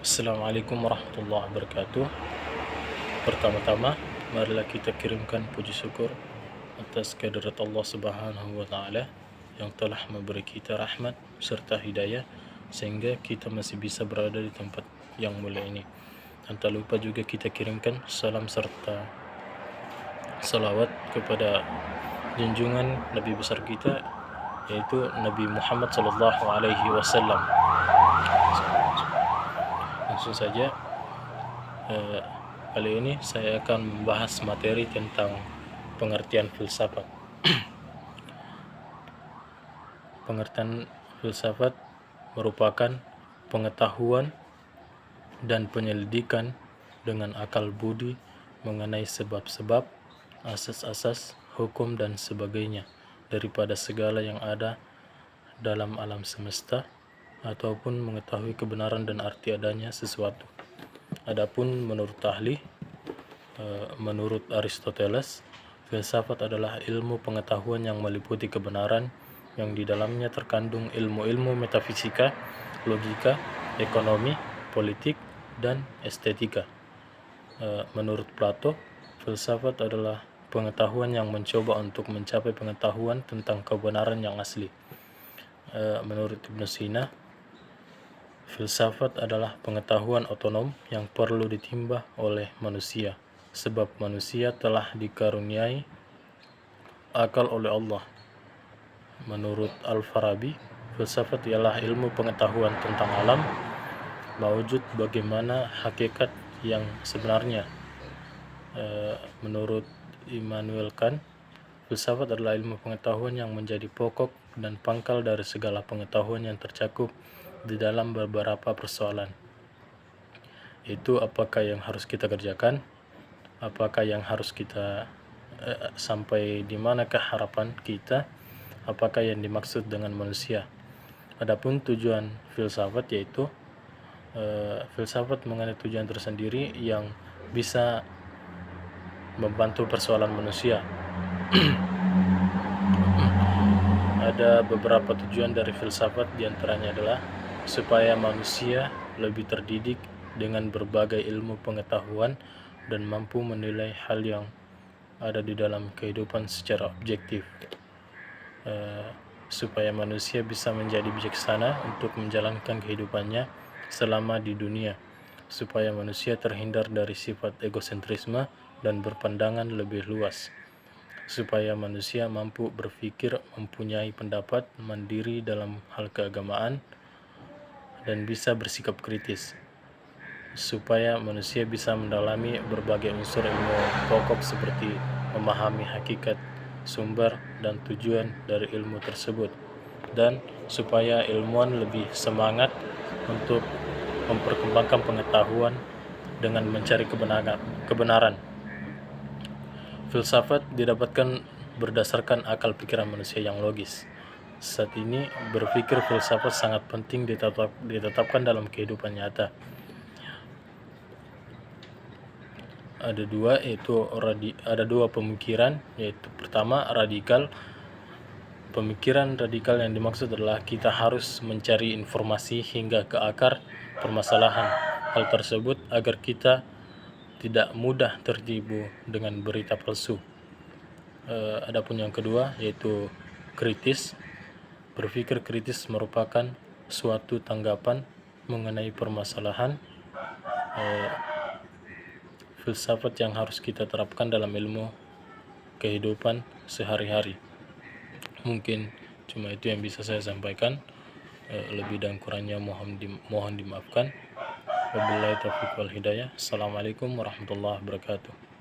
Assalamualaikum warahmatullahi wabarakatuh. Pertama-tama, marilah kita kirimkan puji syukur atas kehadirat Allah Subhanahu wa taala yang telah memberi kita rahmat serta hidayah sehingga kita masih bisa berada di tempat yang mulia ini. Dan tak lupa juga kita kirimkan salam serta salawat kepada junjungan Nabi besar kita, yaitu Nabi Muhammad sallallahu alaihi wasallam. Langsung saja, kali ini saya akan membahas materi tentang pengertian filsafat. Pengertian filsafat merupakan pengetahuan dan penyelidikan dengan akal budi mengenai sebab-sebab, asas-asas, hukum dan sebagainya daripada segala yang ada dalam alam semesta, ataupun mengetahui kebenaran dan arti adanya sesuatu. Adapun menurut ahli, menurut Aristoteles, filsafat adalah ilmu pengetahuan yang meliputi kebenaran yang di dalamnya terkandung ilmu-ilmu metafisika, logika, ekonomi, politik, dan estetika. Menurut Plato, filsafat adalah pengetahuan yang mencoba untuk mencapai pengetahuan tentang kebenaran yang asli. Menurut Ibn Sina, filsafat adalah pengetahuan otonom yang perlu ditimbah oleh manusia, sebab manusia telah dikaruniai akal oleh Allah. Menurut Al-Farabi, filsafat ialah ilmu pengetahuan tentang alam, mawujud bagaimana hakikat yang sebenarnya. Menurut Immanuel Kant, filsafat adalah ilmu pengetahuan yang menjadi pokok dan pangkal dari segala pengetahuan yang tercakup di dalam beberapa persoalan. Itu apakah yang harus kita kerjakan, apakah yang harus kita sampai di manakah harapan kita, apakah yang dimaksud dengan manusia. Adapun tujuan filsafat yaitu filsafat mengenai tujuan tersendiri yang bisa membantu persoalan manusia. Ada beberapa tujuan dari filsafat, diantaranya adalah supaya manusia lebih terdidik dengan berbagai ilmu pengetahuan dan mampu menilai hal yang ada di dalam kehidupan secara objektif. Supaya manusia bisa menjadi bijaksana untuk menjalankan kehidupannya selama di dunia, supaya manusia terhindar dari sifat egosentrisme dan berpandangan lebih luas, supaya manusia mampu berpikir, mempunyai pendapat mandiri dalam hal keagamaan, dan bisa bersikap kritis, supaya manusia bisa mendalami berbagai unsur ilmu pokok seperti memahami hakikat, sumber, dan tujuan dari ilmu tersebut, dan supaya ilmuwan lebih semangat untuk memperkembangkan pengetahuan dengan mencari kebenaran. Filsafat didapatkan berdasarkan akal pikiran manusia yang logis. Saat ini berpikir filsafat sangat penting ditetapkan dalam kehidupan nyata. Ada dua pemikiran, yaitu pertama radikal. Pemikiran radikal yang dimaksud adalah kita harus mencari informasi hingga ke akar permasalahan hal tersebut agar kita tidak mudah tertipu dengan berita palsu. Adapun yang kedua yaitu kritis. Berpikir kritis merupakan suatu tanggapan mengenai permasalahan filsafat yang harus kita terapkan dalam ilmu kehidupan sehari-hari. Mungkin cuma itu yang bisa saya sampaikan. Lebih dan kurangnya mohon dimaafkan. Wabillahi taufiq wal hidayah. Assalamualaikum warahmatullahi wabarakatuh.